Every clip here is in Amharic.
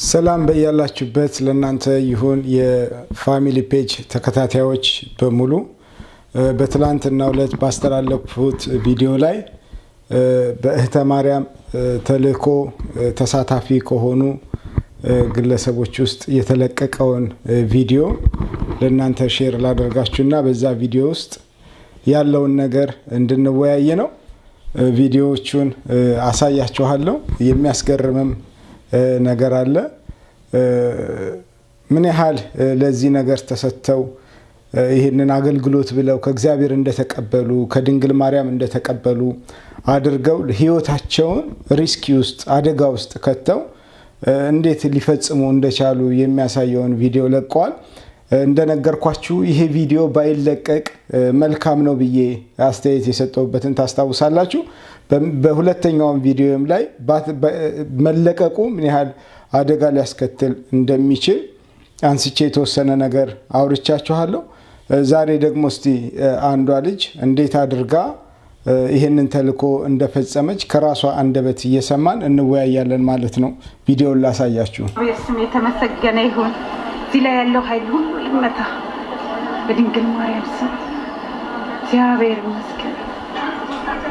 ሰላም በእያላችሁበት ለእናንተ ይሁን የፋሚሊ ፔጅ ተከታታዮች በሙሉ በትላንትናው ዕለት ባስተላለፍኩት ቪዲዮ ላይ በእህተ ማርያም ተልእኮ ተሳታፊ ከሆኑ ግለሰቦች ውስጥ የተለቀቀውን ቪዲዮ ለእናንተ ሼር ላደርጋችሁና በዛ ቪዲዮ ውስጥ ያለውን ነገር እንድንወያይ ነው። ቪዲዮዎቹን አሳያችኋለሁ። የሚያስገርምም ነገር አለ። ምን ያህል ለዚህ ነገር ተሰጥተው ይሄንን አገልግሎት ብለው ከእግዚአብሔር እንደተቀበሉ ከድንግል ማርያም እንደተቀበሉ አድርገው ህይወታቸውን ሪስክ ውስጥ አደጋ ውስጥ ከተው እንዴት ሊፈጽሙ እንደቻሉ የሚያሳየውን ቪዲዮ ለቀዋል። እንደነገርኳችሁ ይሄ ቪዲዮ ባይለቀቅ መልካም ነው ብዬ አስተያየት የሰጠሁበትን ታስታውሳላችሁ። በሁለተኛው ቪዲዮም ላይ መለቀቁ ምን ያህል አደጋ ሊያስከትል እንደሚችል አንስቼ የተወሰነ ነገር አውርቻችኋለሁ። ዛሬ ደግሞ እስቲ አንዷ ልጅ እንዴት አድርጋ ይሄንን ተልእኮ እንደፈጸመች ከራሷ አንደበት እየሰማን እንወያያለን ማለት ነው። ቪዲዮውን ላሳያችሁ። በስም የተመሰገነ ይሁን። እዚህ ላይ ያለው ኃይል ሁሉ ይመታ በድንግል ማርያም ስም። እግዚአብሔር ይመስገን፣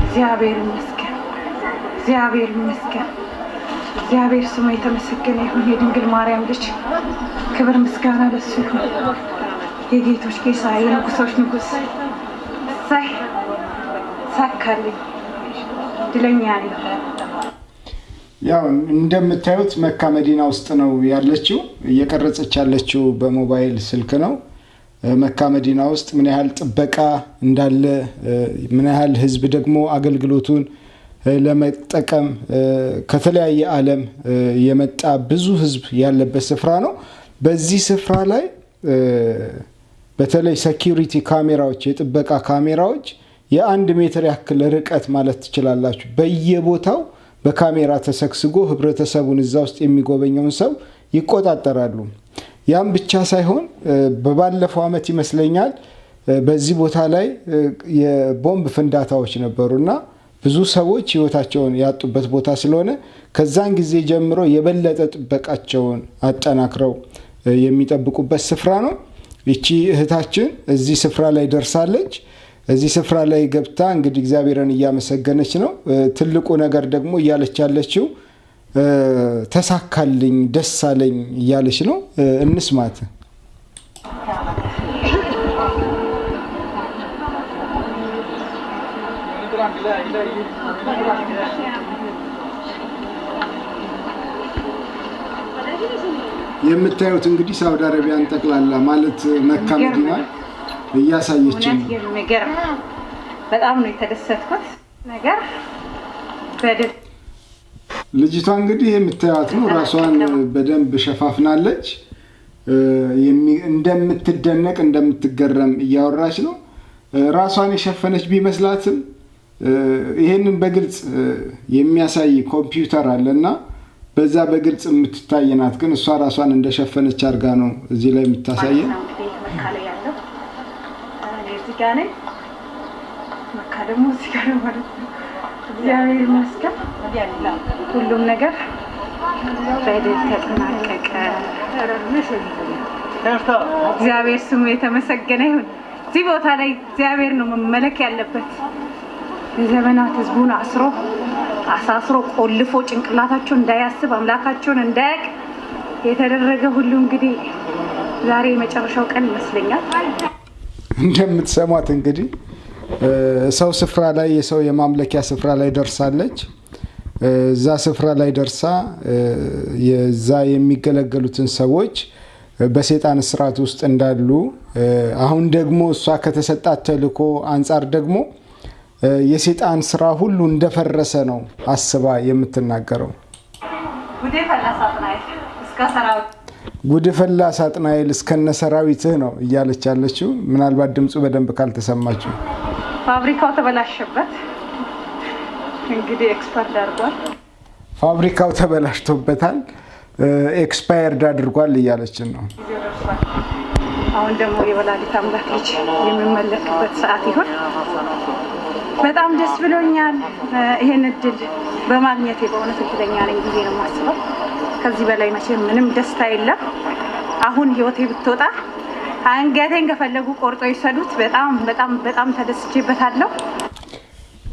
እግዚአብሔር ይመስገን፣ እግዚአብሔር ይመስገን። እግዚአብሔር ስሙ የተመሰገነ ይሁን። የድንግል ማርያም ልጅ ክብር ምስጋና ለሱ ይሁን። የጌቶች ጌታ የንጉሶች ንጉስ ሳካልኝ ድለኛ ነኝ። ያው እንደምታዩት መካ መዲና ውስጥ ነው ያለችው። እየቀረጸች ያለችው በሞባይል ስልክ ነው። መካ መዲና ውስጥ ምን ያህል ጥበቃ እንዳለ ምን ያህል ህዝብ ደግሞ አገልግሎቱን ለመጠቀም ከተለያየ ዓለም የመጣ ብዙ ህዝብ ያለበት ስፍራ ነው። በዚህ ስፍራ ላይ በተለይ ሴኩሪቲ ካሜራዎች የጥበቃ ካሜራዎች የ1 ሜትር ያክል ርቀት ማለት ትችላላችሁ በየቦታው በካሜራ ተሰክስጎ ህብረተሰቡን እዛ ውስጥ የሚጎበኘውን ሰው ይቆጣጣራሉ። ያም ብቻ ሳይሆን በባለፈው አመት ይመስለኛል በዚህ ቦታ ላይ የቦምብ ፍንዳታዎች ነበሩና ብዙ ሰዎች ህይወታቸውን ያጡበት ቦታ ስለሆነ ከዛን ጊዜ ጀምሮ የበለጠ ጥበቃቸውን አጠናክረው የሚጠብቁበት ስፍራ ነው። እቺ እህታችን እዚህ ስፍራ ላይ ደርሳለች። እዚህ ስፍራ ላይ ገብታ እንግዲህ እግዚአብሔርን እያመሰገነች ነው። ትልቁ ነገር ደግሞ እያለች ያለችው ተሳካልኝ ደስ አለኝ እያለች ነው። እንስማት። የምታዩት እንግዲህ ሳውዲ አረቢያን ጠቅላላ ማለት መካ መዲና እያሳየችን ነገር በጣም ነው የተደሰትኩት ነገር በደል ልጅቷ እንግዲህ የምታዩት ነው ራሷን በደንብ ሸፋፍናለች። እንደምትደነቅ እንደምትገረም እያወራች ነው። ራሷን የሸፈነች ቢመስላትም ይሄንን በግልጽ የሚያሳይ ኮምፒውተር አለና በዛ በግልጽ የምትታየናት ግን እሷ ራሷን እንደሸፈነች አርጋ ነው እዚህ ላይ የምታሳየን። ጋኔ መካደሙ ሲጋር ማለት እግዚአብሔር ይመስገን ሁሉም ነገር በደል ተጠናቀቀ። እግዚአብሔር ስሙ የተመሰገነ ይሁን። እዚህ ቦታ ላይ እግዚአብሔር ነው መመለክ ያለበት። የዘመናት ህዝቡን አሳስሮ ቆልፎ ጭንቅላታቸው እንዳያስብ አምላካቸውን እንዳያቅ የተደረገ ሁሉ እንግዲህ ዛሬ የመጨረሻው ቀን ይመስለኛል። እንደምትሰማት እንግዲህ ሰው ስፍራ ላይ የሰው የማምለኪያ ስፍራ ላይ ደርሳለች። እዛ ስፍራ ላይ ደርሳ የዛ የሚገለገሉትን ሰዎች በሰይጣን ስርዓት ውስጥ እንዳሉ አሁን ደግሞ እሷ ከተሰጣት ተልእኮ አንፃር ደግሞ የሰይጣን ስራ ሁሉ እንደፈረሰ ነው አስባ የምትናገረው። ጉድፈላ ሳጥናኤል እስከነ ሰራዊትህ ነው እያለች ያለችው። ምናልባት ድምጹ በደንብ ካልተሰማችሁ ፋብሪካው ተበላሽበት እንግዲህ ኤክስፐርት አድርጓል። ፋብሪካው ተበላሽቶበታል ኤክስፓየርድ አድርጓል እያለችን ነው። አሁን ደግሞ የወላዲተ አምላክ ልጅ የሚመለክበት ሰዓት ይሁን። በጣም ደስ ብሎኛል ይሄን እድል በማግኘቴ በእውነት እድለኛ ነኝ ብዬ ነው የማስበው። ከዚህ በላይ መቼም ምንም ደስታ የለም። አሁን ህይወቴ ብትወጣ አንገቴን ከፈለጉ ቆርጦ ይሰዱት። በጣም በጣም በጣም ተደስቼበታለሁ።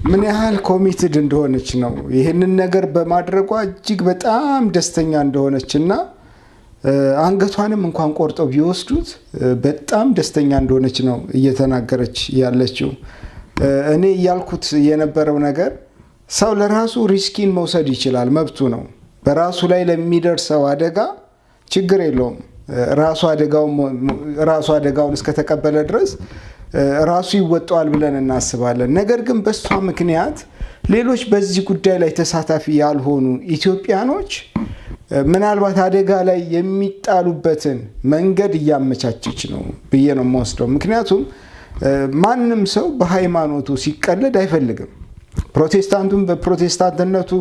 ምን ያህል ኮሚትድ እንደሆነች ነው ይሄንን ነገር በማድረጓ እጅግ በጣም ደስተኛ እንደሆነችና አንገቷንም እንኳን ቆርጠው ቢወስዱት በጣም ደስተኛ እንደሆነች ነው እየተናገረች ያለችው። እኔ ያልኩት የነበረው ነገር ሰው ለራሱ ሪስኪን መውሰድ ይችላል፣ መብቱ ነው። በራሱ ላይ ለሚደርሰው አደጋ ችግር የለውም። ራሱ አደጋውን እስከተቀበለ ድረስ ራሱ ይወጣዋል ብለን እናስባለን። ነገር ግን በሷ ምክንያት ሌሎች በዚህ ጉዳይ ላይ ተሳታፊ ያልሆኑ ኢትዮጵያኖች ምናልባት አደጋ ላይ የሚጣሉበትን መንገድ እያመቻቸች ነው ብዬ ነው የምወስደው። ምክንያቱም ማንም ሰው በሃይማኖቱ ሲቀለድ አይፈልግም። ፕሮቴስታንቱም በፕሮቴስታንትነቱ፣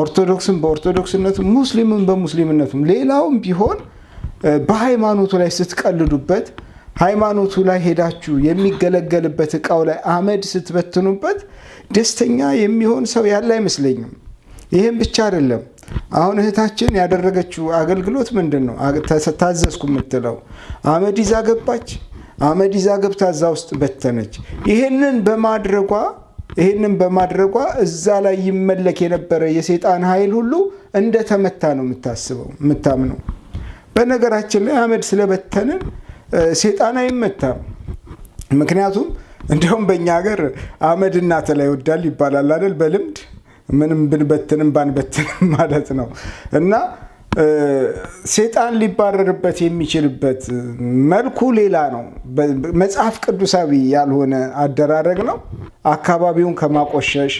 ኦርቶዶክስም በኦርቶዶክስነቱ፣ ሙስሊምም በሙስሊምነቱ፣ ሌላውም ቢሆን በሃይማኖቱ ላይ ስትቀልዱበት፣ ሃይማኖቱ ላይ ሄዳችሁ የሚገለገልበት እቃው ላይ አመድ ስትበትኑበት ደስተኛ የሚሆን ሰው ያለ አይመስለኝም። ይሄን ብቻ አይደለም። አሁን እህታችን ያደረገችው አገልግሎት ምንድነው? ታዘዝኩ የምትለው አመድ ይዛ ገባች። አመድ ይዛ ገብታ እዛ ውስጥ በተነች። ይሄንን በማድረጓ እዛ ላይ ይመለክ የነበረ የሰይጣን ኃይል ሁሉ እንደተመታ ነው የምታምነው። በነገራችን ላይ አመድ ስለበተንን ሰይጣን አይመታም። ምክንያቱም እንደውም በእኛ ሀገር አመድ እናት ላይ ይወዳል ይባላል አይደል? በልምድ ምንም ብንበትንም ባንበትንም ማለት ነው። እና ሰይጣን ሊባረርበት የሚችልበት መልኩ ሌላ ነው። መጽሐፍ ቅዱሳዊ ያልሆነ አደራረግ ነው። አካባቢውን ከማቆሸሽ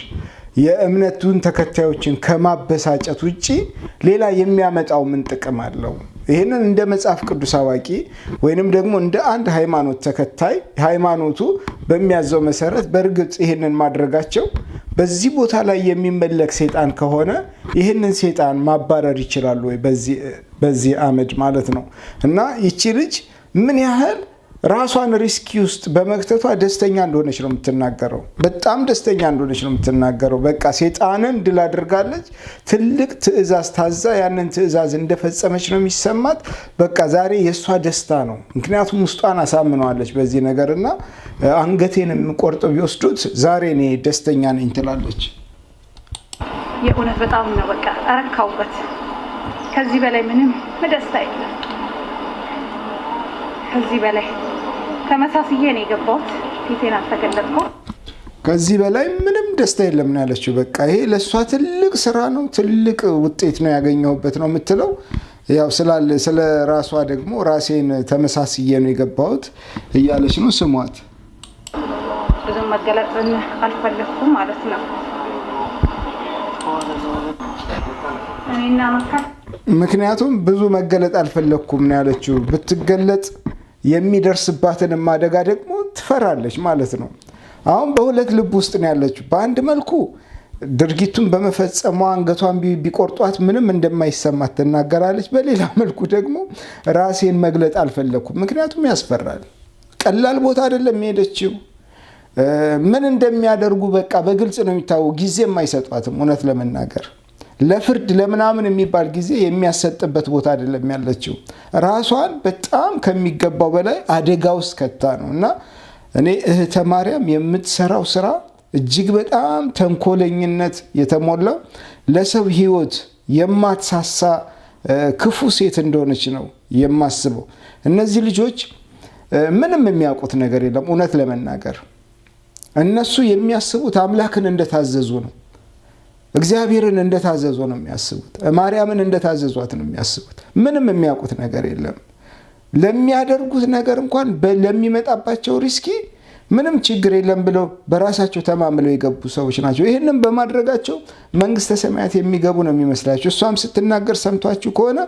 የእምነቱን ተከታዮችን ከማበሳጨት ውጪ ሌላ የሚያመጣው ምን ጥቅም አለው? ይሄንን እንደ መጽሐፍ ቅዱስ አዋቂ ወይንም ደግሞ እንደ አንድ ሃይማኖት ተከታይ ሃይማኖቱ በሚያዘው መሰረት በእርግጥ ይሄንን ማድረጋቸው በዚህ ቦታ ላይ የሚመለክ ሰይጣን ከሆነ ይሄንን ሰይጣን ማባረር ይችላል ወይ በዚህ አመድ ማለት ነው። እና ይቺ ልጅ ምን ያህል ራሷን ሪስክ ውስጥ በመክተቷ ደስተኛ እንደሆነች ነው የምትናገረው። በጣም ደስተኛ እንደሆነች ነው የምትናገረው። በቃ ሰይጣንን ድል አድርጋለች። ትልቅ ትዕዛዝ ታዛ ያንን ትዕዛዝ እንደፈጸመች ነው የሚሰማት። በቃ ዛሬ የሷ ደስታ ነው። ምክንያቱም ውስጧን አሳምነዋለች በዚህ ነገርና አንገቴንም ቆርጠው ቢወስዱት ዛሬ እኔ ደስተኛ ነኝ ትላለች። የእውነት በጣም ነው በቃ አረካውበት። ከዚህ በላይ ምንም ደስታ የለም። ከዚህ በላይ ተመሳስዬ ነው የገባሁት። ፊቴን አልተገለጥኩም። ከዚህ በላይ ምንም ደስታ የለም ነው ያለችው። በቃ ይሄ ለሷ ትልቅ ስራ ነው፣ ትልቅ ውጤት ነው ያገኘሁበት ነው የምትለው። ያው ስለ ራሷ ደግሞ ራሴን ተመሳስዬ ነው የገባሁት እያለች ነው። ስሟት። ብዙ መገለጥን አልፈለኩም ማለት ነው። እኔና ምክንያቱም ብዙ መገለጥ አልፈለኩም ነው ያለችው። ብትገለጥ የሚደርስባትን ማደጋ ደግሞ ትፈራለች ማለት ነው። አሁን በሁለት ልብ ውስጥ ነው ያለችው። በአንድ መልኩ ድርጊቱን በመፈጸሟ አንገቷን ቢቆርጧት ምንም እንደማይሰማት ትናገራለች። በሌላ መልኩ ደግሞ ራሴን መግለጥ አልፈለኩም፣ ምክንያቱም ያስፈራል። ቀላል ቦታ አይደለም የሄደችው። ምን እንደሚያደርጉ በቃ በግልጽ ነው የሚታወው። ጊዜም አይሰጧትም። እውነት ለመናገር ለፍርድ ለምናምን የሚባል ጊዜ የሚያሰጥበት ቦታ አይደለም ያለችው። ራሷን በጣም ከሚገባው በላይ አደጋ ውስጥ ከታ ነው። እና እኔ እህተ ማርያም የምትሰራው ስራ እጅግ በጣም ተንኮለኝነት የተሞላው ለሰው ህይወት የማትሳሳ ክፉ ሴት እንደሆነች ነው የማስበው። እነዚህ ልጆች ምንም የሚያውቁት ነገር የለም። እውነት ለመናገር እነሱ የሚያስቡት አምላክን እንደታዘዙ ነው። እግዚአብሔርን እንደታዘዙ ነው የሚያስቡት። ማርያምን እንደታዘዟት ነው የሚያስቡት። ምንም የሚያውቁት ነገር የለም። ለሚያደርጉት ነገር እንኳን ለሚመጣባቸው ሪስኪ ምንም ችግር የለም ብለው በራሳቸው ተማምለው የገቡ ሰዎች ናቸው። ይሄንን በማድረጋቸው መንግስተ ሰማያት የሚገቡ ነው የሚመስላቸው። እሷም ስትናገር ሰምቷችሁ ከሆነ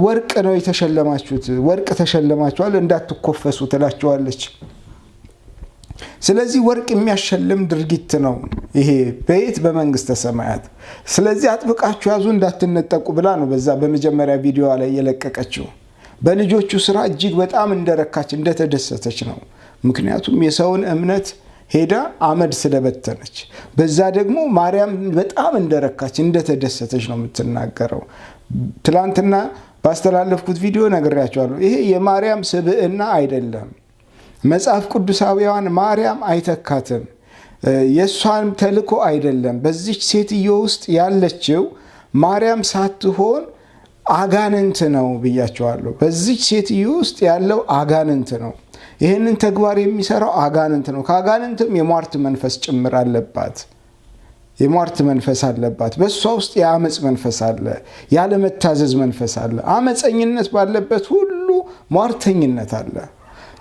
ወርቅ ነው የተሸለማችሁት፣ ወርቅ ተሸለማችኋል እንዳትኮፈሱ ትላቸዋለች። ስለዚህ ወርቅ የሚያሸልም ድርጊት ነው ይሄ በመንግስተ ሰማያት። ስለዚህ አጥብቃችሁ ያዙ እንዳትነጠቁ ብላ ነው በዛ በመጀመሪያ ቪዲዮ ላይ የለቀቀችው። በልጆቹ ስራ እጅግ በጣም እንደረካች እንደተደሰተች ነው። ምክንያቱም የሰውን እምነት ሄዳ አመድ ስለበተነች፣ በዛ ደግሞ ማርያም በጣም እንደረካች እንደተደሰተች ነው የምትናገረው። ትላንትና ባስተላለፍኩት ቪዲዮ ነግሬያቸዋለሁ። ይሄ የማርያም ስብዕና አይደለም። መጽሐፍ ቅዱሳዊያን ማርያም አይተካትም። የሷን ተልኮ አይደለም። በዚች ሴትዮ ውስጥ ያለችው ማርያም ሳትሆን አጋንንት ነው ብያቸዋለሁ። በዚች ሴትዮ ውስጥ ያለው አጋንንት ነው። ይህንን ተግባር የሚሰራው አጋንንት ነው። ከአጋንንትም የሟርት መንፈስ ጭምር አለባት። የሟርት መንፈስ አለባት። በሷ ውስጥ የአመጽ መንፈስ አለ፣ ያለመታዘዝ መንፈስ አለ። አመፀኝነት ባለበት ሁሉ ሟርተኝነት አለ።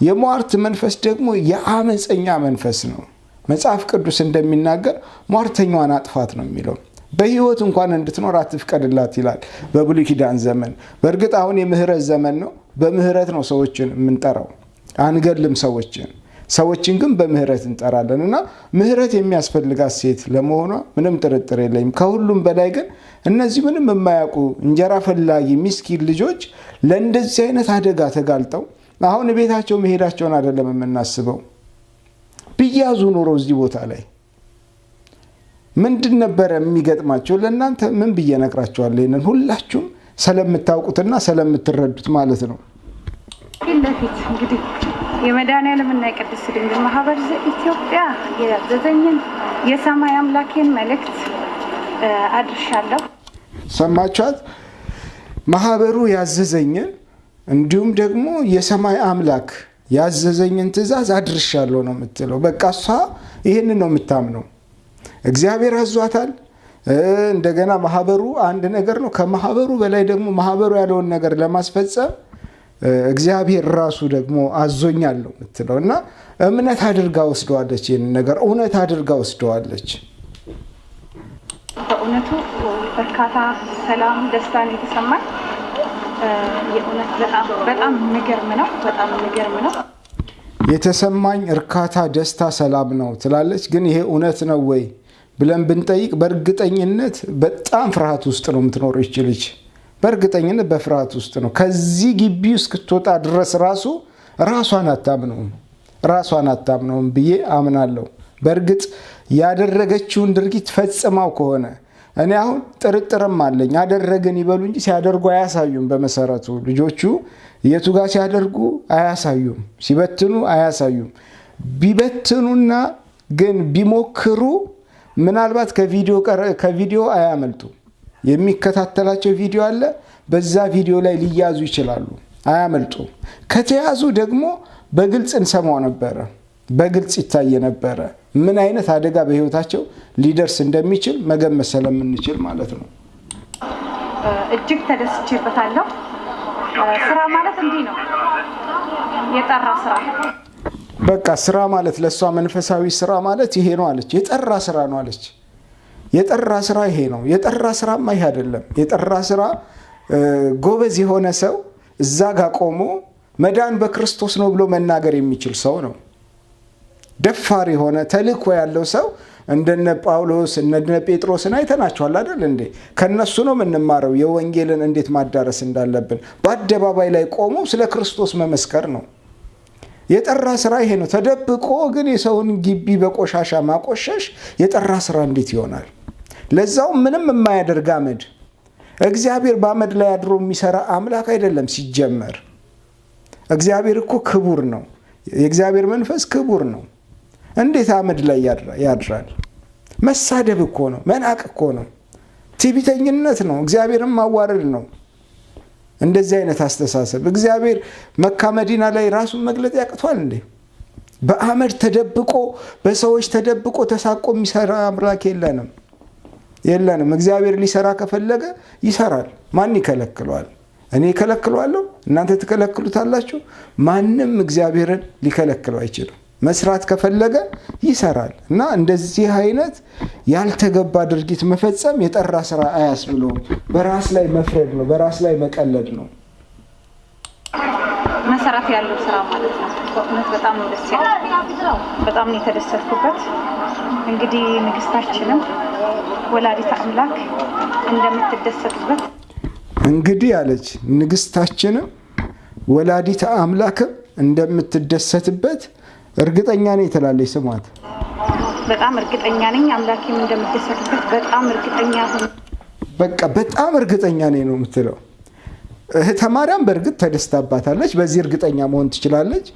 የሟርት መንፈስ ደግሞ የአመፀኛ መንፈስ ነው። መጽሐፍ ቅዱስ እንደሚናገር ሟርተኛዋን አጥፋት ነው የሚለው። በህይወት እንኳን እንድትኖር አትፍቀድላት ይላል በብሉይ ኪዳን ዘመን። በእርግጥ አሁን የምህረት ዘመን ነው። በምህረት ነው ሰዎችን የምንጠራው። አንገልም ሰዎችን ግን በምህረት እንጠራለን። እና ምህረት የሚያስፈልጋት ሴት ለመሆኗ ምንም ጥርጥር የለኝም። ከሁሉም በላይ ግን እነዚህ ምንም የማያውቁ እንጀራ ፈላጊ ምስኪን ልጆች ለእንደዚህ አይነት አደጋ ተጋልጠው አሁን ቤታቸው መሄዳቸውን አይደለም የምናስበው። ቢያዙ ኖሮ እዚህ ቦታ ላይ ምንድን ነበር የሚገጥማቸው? ለእናንተ ምን ብዬ ነግራቸዋለሁ? ይሄንን ሁላችሁም ስለምታውቁትና ስለምትረዱት ማለት ነው። ለፊት እንግዲህ የመድኃኔዓለምና የቅድስት ድንግል ማህበር ዘኢትዮጵያ ያዘዘኝን የሰማይ አምላኬን መልእክት አድርሻለሁ። ሰማችኋት? ማህበሩ ያዘዘኝን እንዲሁም ደግሞ የሰማይ አምላክ ያዘዘኝን ትእዛዝ አድርሻለሁ ነው የምትለው። በቃ እሷ ይሄንን ነው የምታምነው። እግዚአብሔር አዟታል። እንደገና ማህበሩ አንድ ነገር ነው። ከማህበሩ በላይ ደግሞ ማህበሩ ያለውን ነገር ለማስፈጸም እግዚአብሔር ራሱ ደግሞ አዞኛል ነው የምትለው። እና እምነት አድርጋ ወስደዋለች። ይሄን ነገር እውነት አድርጋ ወስደዋለች። በእውነቱ በርካታ ሰላም ደስታን የተሰማኝ የእውነት በጣም የሚገርም ነው። በጣም የሚገርም ነው የተሰማኝ። እርካታ፣ ደስታ፣ ሰላም ነው ትላለች። ግን ይሄ እውነት ነው ወይ ብለን ብንጠይቅ በእርግጠኝነት በጣም ፍርሃት ውስጥ ነው የምትኖረው ይህች ልጅ። በእርግጠኝነት በፍርሃት ውስጥ ነው። ከዚህ ግቢ እስክትወጣ ድረስ ራሷን አታምነውም ብዬ አምናለሁ። በእርግጥ ያደረገችውን ድርጊት ፈጽማው ከሆነ እኔ አሁን ጥርጥርም አለኝ። አደረግን ይበሉ እንጂ ሲያደርጉ አያሳዩም። በመሰረቱ ልጆቹ የቱ ጋር ሲያደርጉ አያሳዩም፣ ሲበትኑ አያሳዩም። ቢበትኑና ግን ቢሞክሩ ምናልባት ከቪዲዮ አያመልጡ። የሚከታተላቸው ቪዲዮ አለ። በዛ ቪዲዮ ላይ ሊያዙ ይችላሉ፣ አያመልጡ። ከተያዙ ደግሞ በግልጽ እንሰማው ነበረ፣ በግልጽ ይታይ ነበረ ምን አይነት አደጋ በህይወታቸው ሊደርስ እንደሚችል መገመት ስለምንችል ማለት ነው። እጅግ ተደስቼበታለሁ። ስራ ማለት እንዲህ ነው፣ የጠራ ስራ። በቃ ስራ ማለት ለሷ መንፈሳዊ ስራ ማለት ይሄ ነው አለች። የጠራ ስራ ነው አለች። የጠራ ስራ ይሄ ነው። የጠራ ስራማ ይሄ አይደለም። የጠራ ስራ ጎበዝ የሆነ ሰው እዛ ጋር ቆሞ መዳን በክርስቶስ ነው ብሎ መናገር የሚችል ሰው ነው። ደፋር የሆነ ተልእኮ ያለው ሰው እንደነ ጳውሎስ እንደነ ጴጥሮስን አይተናቸዋል አይደል እንዴ? ከነሱ ነው የምንማረው የወንጌልን እንዴት ማዳረስ እንዳለብን። በአደባባይ ላይ ቆሞ ስለ ክርስቶስ መመስከር ነው። የጠራ ስራ ይሄ ነው። ተደብቆ ግን የሰውን ግቢ በቆሻሻ ማቆሸሽ የጠራ ስራ እንዴት ይሆናል? ለዛው ምንም የማያደርግ አመድ። እግዚአብሔር በአመድ ላይ አድሮ የሚሰራ አምላክ አይደለም ሲጀመር። እግዚአብሔር እኮ ክቡር ነው። የእግዚአብሔር መንፈስ ክቡር ነው። እንዴት አመድ ላይ ያድራል? መሳደብ እኮ ነው፣ መናቅ እኮ ነው፣ ትዕቢተኝነት ነው፣ እግዚአብሔርን ማዋረድ ነው። እንደዚህ አይነት አስተሳሰብ እግዚአብሔር መካ መዲና ላይ ራሱን መግለጥ ያቅቷል እንዴ? በአመድ ተደብቆ በሰዎች ተደብቆ ተሳቆ የሚሰራ አምላክ የለንም። እግዚአብሔር ሊሰራ ከፈለገ ይሰራል። ማን ይከለክለዋል? እኔ እከለክለዋለሁ? እናንተ ትከለክሉታላችሁ? ማንም እግዚአብሔርን ሊከለክለው አይችልም። መስራት ከፈለገ ይሰራል። እና እንደዚህ አይነት ያልተገባ ድርጊት መፈጸም የጠራ ስራ አያስብለውም። በራስ ላይ መፍረድ ነው፣ በራስ ላይ መቀለድ ነው። መሰረት ያለው ስራ ማለት ነው። በእውነት በጣም ደስ ይላል። በጣም ነው የተደሰትኩበት። እንግዲህ ንግስታችንም ወላዲተ አምላክ እንደምትደሰትበት እንግዲህ አለች። ንግስታችንም ወላዲተ አምላክ እንደምትደሰትበት እርግጠኛ ነኝ ትላለች። ስሟት። በጣም እርግጠኛ ነኝ አምላኬም እንደምትደሰትበት በጣም እርግጠኛ ነኝ። በቃ በጣም እርግጠኛ ነኝ ነው የምትለው። እህተ ማርያም በእርግጥ ተደስታባታለች። በዚህ እርግጠኛ መሆን ትችላለች።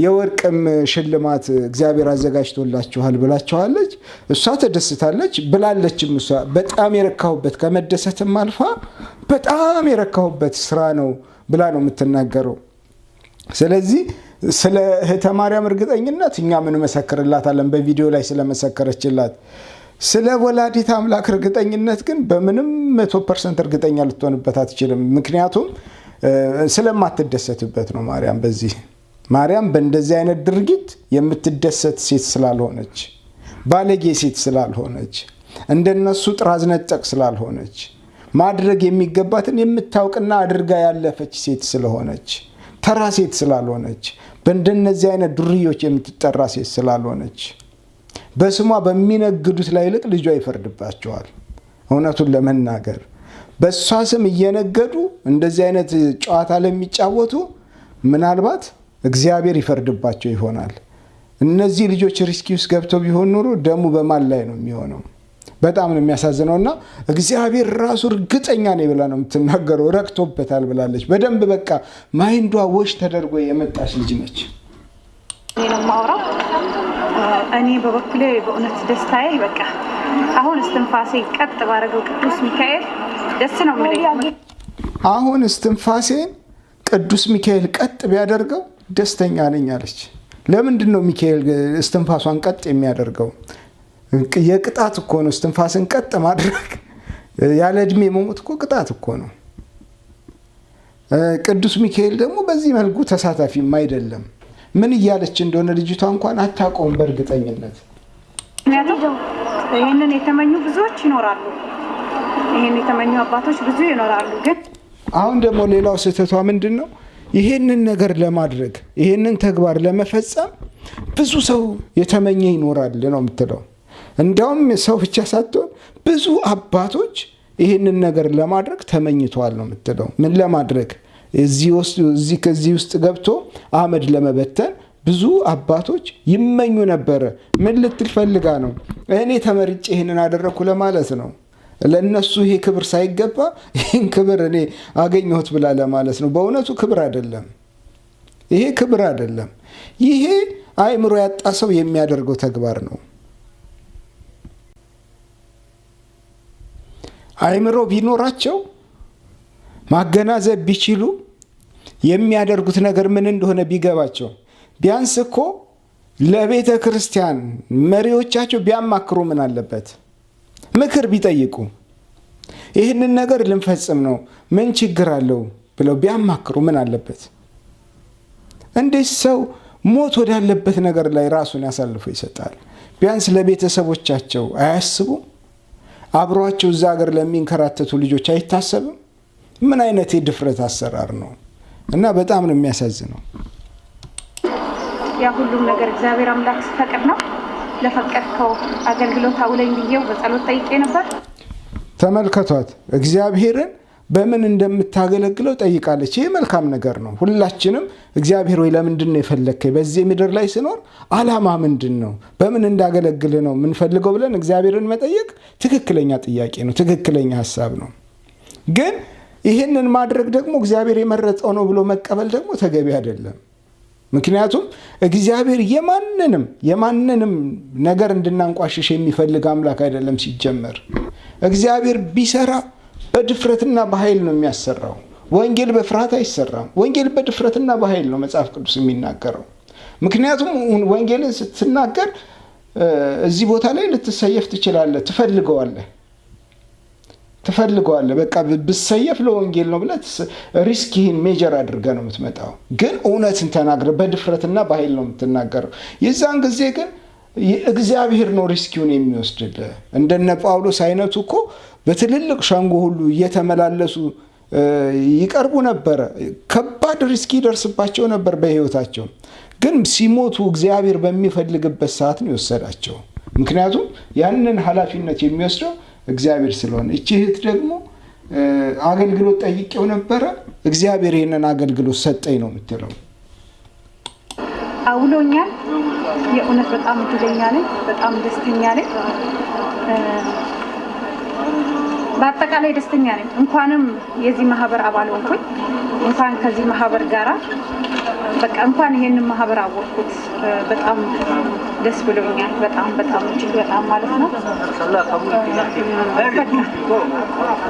የወርቅም ሽልማት እግዚአብሔር አዘጋጅቶላችኋል ብላችኋለች። እሷ ተደስታለች ብላለችም። እሷ በጣም የረካሁበት ከመደሰትም አልፋ በጣም የረካሁበት ስራ ነው ብላ ነው የምትናገረው። ስለዚህ ስለ እህተ ማርያም እርግጠኝነት እኛ ምን መሰክርላታለን በቪዲዮ ላይ ስለመሰከረችላት። ስለ ወላዲተ አምላክ እርግጠኝነት ግን በምንም 100% እርግጠኛ ልትሆንበት አትችልም። ምክንያቱም ስለማትደሰትበት ነው ማርያም በእንደዚህ አይነት ድርጊት የምትደሰት ሴት ስላልሆነች፣ ባለጌ ሴት ስላልሆነች፣ እንደነሱ ጥራዝ ነጠቅ ስላልሆነች፣ ማድረግ የሚገባትን የምታውቅና አድርጋ ያለፈች ሴት ስለሆነች፣ ተራ ሴት ስላልሆነች፣ በእንደነዚህ አይነት ዱርዮች የምትጠራ ሴት ስላልሆነች በስሟ በሚነግዱት ላይ ልቅ ልጇ ይፈርድባቸዋል። እውነቱን ለመናገር በሷ ስም እየነገዱ እንደዚህ አይነት ጨዋታ ለሚጫወቱ ምናልባት እግዚአብሔር ይፈርድባቸው ይሆናል። እነዚህ ልጆች ሪስኪ ውስጥ ገብተው ቢሆን ኑሮ ደሙ በማን ላይ ነው የሚሆነው? በጣም ነው የሚያሳዝነውና እግዚአብሔር ራሱ እርግጠኛ ነኝ ብላ ነው የምትናገረው። ረክቶበታል ብላለች። በደንብ በቃ ማይንዷ ወሽ ተደርጎ የመጣች ልጅ ነች። እኔ በበኩሌ በእውነት ደስታዬ በቃ አሁን እስትንፋሴ ቀጥ ባረገው ቅዱስ ሚካኤል ደስ ነው የሚለኝ። አሁን እስትንፋሴን ቅዱስ ሚካኤል ቀጥ ቢያደርገው ደስተኛ ነኝ አለች። ለምንድን ነው ሚካኤል እስትንፋሷን ቀጥ የሚያደርገው? የቅጣት እኮ ነው። እስትንፋስን ቀጥ ማድረግ ያለ እድሜ መሞት እኮ ቅጣት እኮ ነው። ቅዱስ ሚካኤል ደግሞ በዚህ መልኩ ተሳታፊም አይደለም። ምን እያለች እንደሆነ ልጅቷ እንኳን አታውቀውም በእርግጠኝነት። ይሄንን የተመኙ ብዙዎች ይኖራሉ። ይሄን የተመኙ አባቶች ብዙ ይኖራሉ። ግን አሁን ደግሞ ሌላው ስህተቷ ምንድነው? ይሄንን ነገር ለማድረግ ይሄንን ተግባር ለመፈጸም ብዙ ሰው የተመኘ ይኖራል ነው የምትለው። እንደውም ሰው ብቻ ሳትሆን ብዙ አባቶች ይሄንን ነገር ለማድረግ ተመኝተዋል ነው የምትለው። ምን ለማድረግ? ከዚህ ውስጥ ገብቶ አመድ ለመበተን ብዙ አባቶች ይመኙ ነበር። ምን ልትል ፈልጋ ነው? እኔ ተመርጬ ይሄንን አደረኩ ለማለት ነው። ለነሱ ይሄ ክብር ሳይገባ ይሄን ክብር እኔ አገኘሁት ብላ ለማለት ነው። በእውነቱ ክብር አይደለም። ይሄ ክብር አይደለም። ይሄ አእምሮ ያጣ ሰው የሚያደርገው ተግባር ነው። አእምሮ ቢኖራቸው ማገናዘብ ቢችሉ የሚያደርጉት ነገር ምን እንደሆነ ቢገባቸው ቢያንስ እኮ ለቤተ ክርስቲያን መሪዎቻቸው ቢያማክሩ ምን አለበት? ምክር ቢጠይቁ ይህንን ነገር ልንፈጽም ነው ምን ችግር አለው ብለው ቢያማክሩ ምን አለበት? እንዴት ሰው ሞት ወዳለበት ነገር ላይ ራሱን ያሳልፎ ይሰጣል? ቢያንስ ለቤተሰቦቻቸው አያስቡም? አብሯቸው እዛ ሀገር ለሚንከራተቱ ልጆች አይታሰብም? ምን አይነት የድፍረት አሰራር ነው? እና በጣም ነው የሚያሳዝነው። ያ ሁሉም ነገር እግዚአብሔር አምላክ ሲፈቅድ ነው። ለፈቀድከው አገልግሎት አውለኝ ብዬው በጸሎት ጠይቄ ነበር። ተመልከቷት፣ እግዚአብሔርን በምን እንደምታገለግለው ጠይቃለች። ይሄ መልካም ነገር ነው። ሁላችንም እግዚአብሔር ወይ ለምንድን ነው የፈለከኝ? በዚህ ምድር ላይ ስኖር አላማ ምንድነው? በምን እንዳገለግል ነው ምን ፈልገው ብለን እግዚአብሔርን መጠየቅ ትክክለኛ ጥያቄ ነው፣ ትክክለኛ ሐሳብ ነው። ግን ይሄንን ማድረግ ደግሞ እግዚአብሔር የመረጠው ነው ብሎ መቀበል ደግሞ ተገቢ አይደለም። ምክንያቱም እግዚአብሔር የማንንም ነገር እንድናንቋሽሽ የሚፈልግ አምላክ አይደለም ሲጀመር። እግዚአብሔር ቢሰራ በድፍረትና በኃይል ነው የሚያሰራው። ወንጌል በፍርሃት አይሰራም። ወንጌል በድፍረትና በኃይል ነው መጽሐፍ ቅዱስ የሚናገረው። ምክንያቱም ወንጌልን ስትናገር እዚህ ቦታ ላይ ልትሰየፍ ትችላለህ፣ ትፈልገዋለህ። በቃ ብሰየፍ ለወንጌል ነው ብለህ ሪስክህን ሜጀር አድርገህ ነው የምትመጣው። ግን እውነትን ተናግረህ በድፍረትና በኃይል ነው የምትናገረው። የዛን ጊዜ ግን እግዚአብሔር ነው ሪስኪውን የሚወስድልህ። እንደነ ጳውሎስ አይነቱ እኮ በትልልቅ ሸንጎ ሁሉ እየተመላለሱ ይቀርቡ ነበር። ከባድ ሪስክ ይደርስባቸው ነበር በህይወታቸው። ግን ሲሞቱ እግዚአብሔር በሚፈልግበት ሰዓት ነው የወሰዳቸው። ምክንያቱም ያንን ኃላፊነት የሚወስደው እግዚአብሔር ስለሆነ። እቺ እህት ደግሞ አገልግሎት ጠይቄው ነበር፣ እግዚአብሔር ይሄንን አገልግሎት ሰጠኝ ነው የምትለው። አውሎኛል። የእውነት በጣም እድለኛ ነኝ፣ በጣም ደስተኛ ነኝ። በአጠቃላይ ደስተኛ ነኝ። እንኳንም የዚህ ማህበር አባል ሆንኩኝ። እንኳን ከዚህ ማህበር ጋራ በቃ እንኳን ይሄንን ማህበር አወቅኩት። በጣም ደስ ብሎኛል። በጣም እጅግ በጣም ማለት ነው።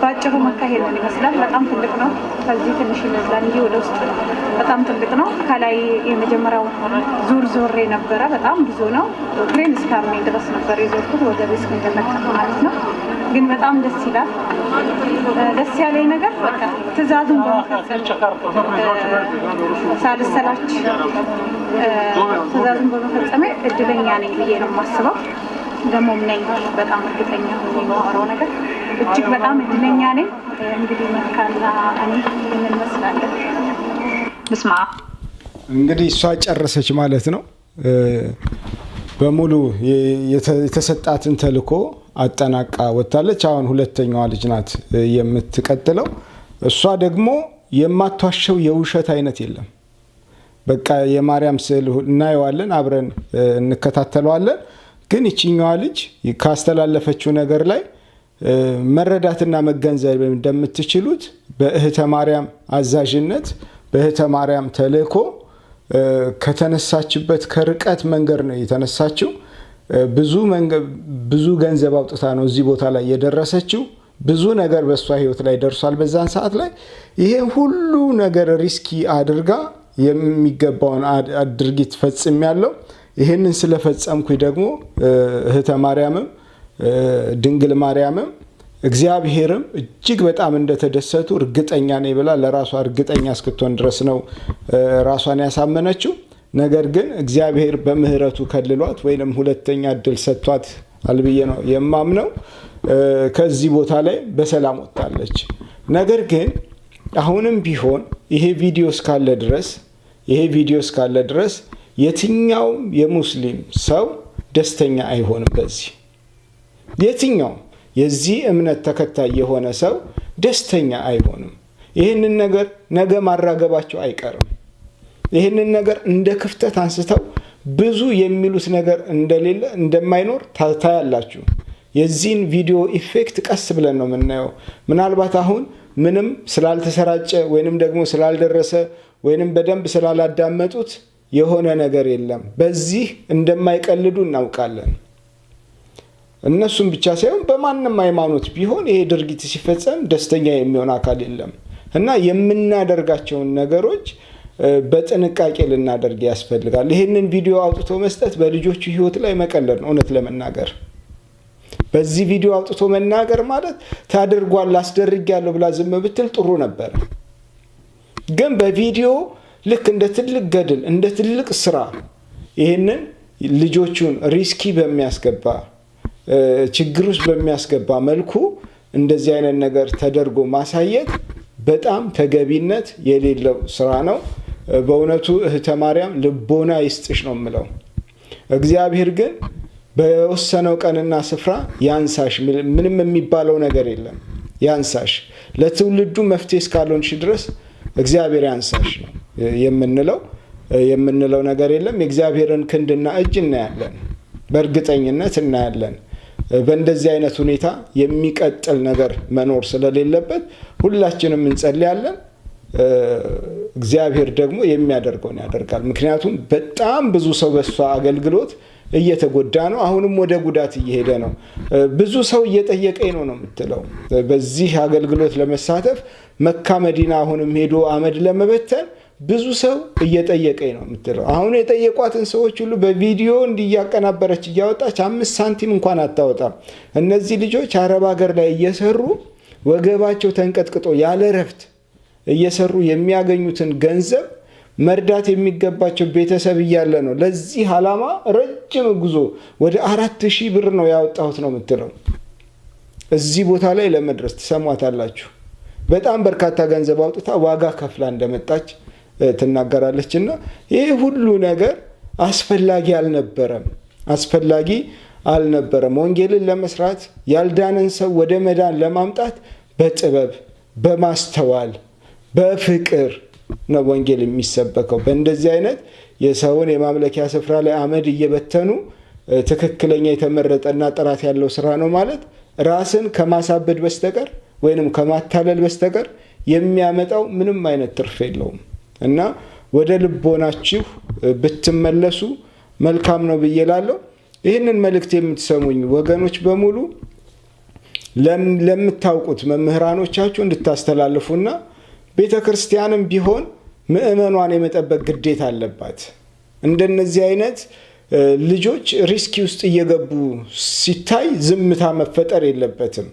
ባጭሩ መካሄድን ይመስላል። በጣም ትልቅ ነው። ከዚህ ትንሽ ይመስላል እንጂ ወደ ውስጥ በጣም ትልቅ ነው። ከላይ የመጀመሪያው ዞሬ ነበረ። በጣም ብዙ ነው። ግሬን እስካርሜ ድረስ ነበር የዞርኩት ወደ ቤት እንደመጣሁ ማለት ነው። ግን በጣም ደስ ይላል። ደስ ያለኝ ነገር በቃ ትዕዛዙን በመፈጸም ሳልሰላች ትዕዛዙን በመፈጸም እድለኛ ነኝ ብዬ ነው የማስበው። ደሞም ነኝ በጣም እርግጠኛ ሆኜ የማወራው ነገር እጅግ በጣም እድለኛ ነኝ። እንግዲህ መካና እኔ እንመስላለን። ብስማ እንግዲህ እሷ ጨረሰች ማለት ነው። በሙሉ የተሰጣትን ተልኮ አጠናቃ ወጣለች። አሁን ሁለተኛዋ ልጅ ናት የምትቀጥለው። እሷ ደግሞ የማትዋሸው የውሸት አይነት የለም። በቃ የማርያም ስዕል እናየዋለን፣ አብረን እንከታተለዋለን። ግን እቺኛዋ ልጅ ካስተላለፈችው ነገር ላይ መረዳትና መገንዘብ እንደምትችሉት በእህተ ማርያም አዛዥነት በእህተ ማርያም ተልኮ ከተነሳችበት ከርቀት መንገድ ነው የተነሳችው። ብዙ ገንዘብ አውጥታ ነው እዚህ ቦታ ላይ የደረሰችው። ብዙ ነገር በሷ ህይወት ላይ ደርሷል በዛን ሰዓት ላይ። ይሄ ሁሉ ነገር ሪስኪ አድርጋ የሚገባውን ድርጊት ፈጽሜያለሁ። ይሄንን ስለፈጸምኩኝ ደግሞ እህተ ማርያምም ድንግል ማርያምም እግዚአብሔርም እጅግ በጣም እንደተደሰቱ እርግጠኛ ነኝ ብላ ለራሷ እርግጠኛ እስክትሆን ድረስ ነው ራሷን ያሳመነችው። ነገር ግን እግዚአብሔር በምህረቱ ከልሏት ወይንም ሁለተኛ እድል ሰጥቷት አልብዬ ነው የማምነው። ከዚህ ቦታ ላይ በሰላም ወጣለች። ነገር ግን አሁንም ቢሆን ይሄ ቪዲዮ እስካለ ድረስ የትኛውም የሙስሊም ሰው ደስተኛ አይሆንም። በዚህ የትኛው የዚህ እምነት ተከታይ የሆነ ሰው ደስተኛ አይሆንም። ይህንን ነገር ነገ ማራገባቸው አይቀርም። ይህንን ነገር እንደ ክፍተት አንስተው ብዙ የሚሉት ነገር እንደሌለ እንደማይኖር ታያላችሁ። የዚህን ቪዲዮ ኢፌክት ቀስ ብለን ነው የምናየው። ምናልባት አሁን ምንም ስላልተሰራጨ ወይንም ደግሞ ስላልደረሰ ወይንም በደንብ ስላላዳመጡት የሆነ ነገር የለም። በዚህ እንደማይቀልዱ እናውቃለን። እነሱም ብቻ ሳይሆን በማንም ሃይማኖት ቢሆን ይሄ ድርጊት ሲፈጸም ደስተኛ የሚሆን አካል የለም እና የምናደርጋቸውን ነገሮች በጥንቃቄ ልናደርግ ያስፈልጋል። ይሄንን ቪዲዮ አውጥቶ መስጠት በልጆቹ ህይወት ላይ መቀለድ ነው። እውነት ለመናገር በዚህ ቪዲዮ አውጥቶ መናገር ማለት ታደርጓል አስደርጋለሁ ብላ ዝም ብትል ጥሩ ነበር። ግን በቪዲዮ ልክ እንደ ትልቅ ገድል እንደ ትልቅ ስራ ይሄንን ልጆቹን ሪስኪ በሚያስገባ ችግር ውስጥ በሚያስገባ መልኩ እንደዚህ አይነት ነገር ተደርጎ ማሳየት በጣም ተገቢነት የሌለው ስራ ነው። በእውነቱ እህተ ማርያም ልቦና ይስጥሽ ነው የምለው። እግዚአብሔር ግን በወሰነው ቀንና ስፍራ ያንሳሽ። ምንም የሚባለው ነገር የለም። ያንሳሽ። ለትውልዱ መፍትሄ እስካልሆንሽ ድረስ እግዚአብሔር ያንሳሽ ነው የምንለው ነገር የለም። የእግዚአብሔርን ክንድና እጅ እናያለን፣ በእርግጠኝነት እናያለን። በእንደዚህ አይነት ሁኔታ የሚቀጥል ነገር መኖር ስለሌለበት ሁላችንም እንጸልያለን። እግዚአብሔር ደግሞ የሚያደርገውን ያደርጋል። ምክንያቱም በጣም ብዙ ሰው በሷ አገልግሎት እየተጎዳ ነው። አሁንም ወደ ጉዳት እየሄደ ነው። ብዙ ሰው እየጠየቀኝ ነው የምትለው በዚህ አገልግሎት ለመሳተፍ መካ መዲና አሁንም ሄዶ አመድ ለመበተን ብዙ ሰው እየጠየቀኝ ነው የምትለው። አሁን የጠየቋትን ሰዎች ሁሉ በቪዲዮ እንዲያቀናበረች እያወጣች 5 ሳንቲም እንኳን አታወጣም። እነዚህ ልጆች አረብ ሀገር ላይ እየሰሩ ወገባቸው ተንቀጥቅጦ ያለ ረፍት እየሰሩ የሚያገኙትን ገንዘብ መርዳት የሚገባቸው ቤተሰብ እያለ ነው ለዚህ ዓላማ ረጅም ጉዞ ወደ 4000 ብር ነው ያወጣሁት ነው የምትለው። እዚህ ቦታ ላይ ለመድረስ ተሰማታላችሁ። በጣም በርካታ ገንዘብ አውጥታ ዋጋ ከፍላ እንደመጣች ትናገራለችና ይሄ ሁሉ ነገር አስፈላጊ አልነበረም። ወንጌልን ለመስራት ያልዳነን ሰው ወደ መዳን ለማምጣት በጥበብ በማስተዋል በፍቅር ነው ወንጌል የሚሰበከው። በእንደዚህ አይነት የሰውን የማምለኪያ ስፍራ ላይ አመድ እየበተኑ ትክክለኛ የተመረጠና ጥራት ያለው ስራ ነው ማለት ራስን ከማሳበድ በስተቀር ወይንም ከማታለል በስተቀር የሚያመጣው ምንም አይነት ትርፍ የለውም እና ወደ ልቦናችሁ ብትመለሱ መልካም ነው ብዬላለሁ። ይህንን መልእክት የምትሰሙኝ ወገኖች በሙሉ ለምታውቁት መምህራኖቻችሁ እንድታስተላልፉና ቤተክርስቲያንም ቢሆን ምእመኗን የመጠበቅ ግዴታ አለባት። እንደነዚህ አይነት ልጆች ሪስክ ውስጥ እየገቡ ሲታይ ዝምታ መፈጠር የለበትም።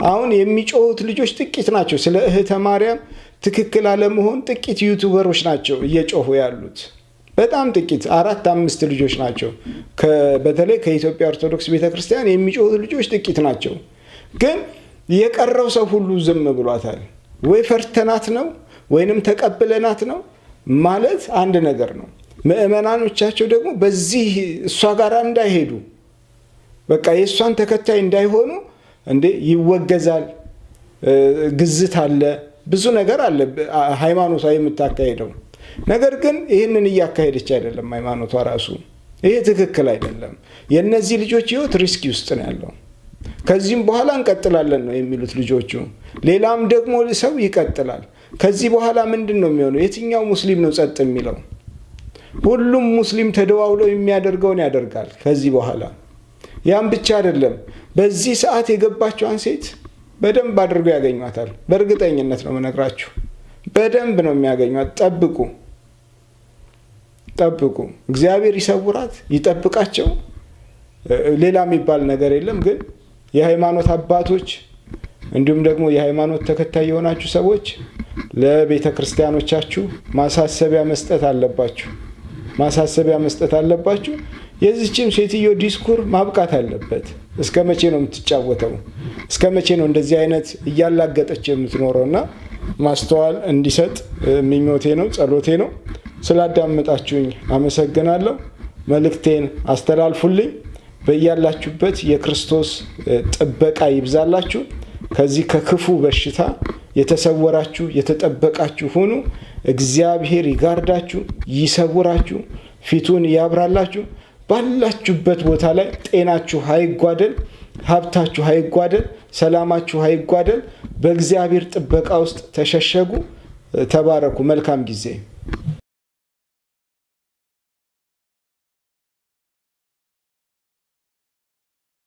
አሁን የሚጮሁት ልጆች ጥቂት ናቸው። ስለ እህተ ማርያም ትክክል አለመሆን ጥቂት ዩቲዩበሮች ናቸው እየጮሁ ያሉት። በጣም ጥቂት 4-5 ልጆች ናቸው። በተለይ ከኢትዮጵያ ኦርቶዶክስ ቤተክርስቲያን የሚጮሁት ልጆች ጥቂት ናቸው። ግን የቀረው ሰው ሁሉ ዝም ብሏታል። ወይ ፈርተናት ነው ወይንም ተቀብለናት ነው ማለት አንድ ነገር ነው። ምእመናኖቻቸው ደግሞ በዚህ እሷ ጋር እንዳይሄዱ በቃ የሷን ተከታይ እንዳይሆኑ እንዴ ይወገዛል፣ ግዝት አለ፣ ብዙ ነገር አለ ሃይማኖቷ የምታካሄደው። ነገር ግን ይህንን እያካሄደች አይደለም ሃይማኖቷ ራሱ። ይሄ ትክክል አይደለም። የነዚህ ልጆች ህይወት ሪስክ ውስጥ ነው ያለው። ከዚህም በኋላ እንቀጥላለን ነው የሚሉት ልጆቹ። ሌላም ደግሞ ሰው ይቀጥላል። ከዚህ በኋላ ምንድነው የሚሆነው? የትኛው ሙስሊም ነው ጸጥ የሚለው? ሁሉም ሙስሊም ተደዋውሎ የሚያደርገውን ያደርጋል ከዚህ በኋላ። ያም ብቻ አይደለም፣ በዚህ ሰዓት የገባችውን ሴት በደንብ አድርገው ያገኟታል። በእርግጠኝነት ነው መነግራችሁ፣ በደንብ ነው የሚያገኟት። ጠብቁ። እግዚአብሔር ይሰውራት፣ ይጠብቃቸው። ሌላ የሚባል ነገር የለም። ግን የሃይማኖት አባቶች እንዲሁም ደግሞ የሃይማኖት ተከታይ የሆናችሁ ሰዎች ለቤተ ክርስቲያኖቻችሁ ማሳሰቢያ መስጠት አለባችሁ። የዚህችም ሴትዮ ዲስኩር ማብቃት አለበት። እስከ መቼ ነው የምትጫወተው? እስከ መቼ ነው እንደዚህ አይነት እያላገጠች የምትኖረውና ማስተዋል እንዲሰጥ ምኞቴ ነው፣ ጸሎቴ ነው። ስላዳመጣችሁኝ አመሰግናለሁ። መልእክቴን አስተላልፉልኝ። በእያላችሁበት የክርስቶስ ጥበቃ ይብዛላችሁ። ከዚህ ከክፉ በሽታ የተሰወራችሁ የተጠበቃችሁ ሁኑ። እግዚአብሔር ይጋርዳችሁ፣ ይሰውራችሁ፣ ፊቱን ያብራላችሁ። ባላችሁበት ቦታ ላይ ጤናችሁ አይጓደል፣ ሀብታችሁ አይጓደል፣ ሰላማችሁ አይጓደል። በእግዚአብሔር ጥበቃ ውስጥ ተሸሸጉ። ተባረኩ። መልካም ጊዜ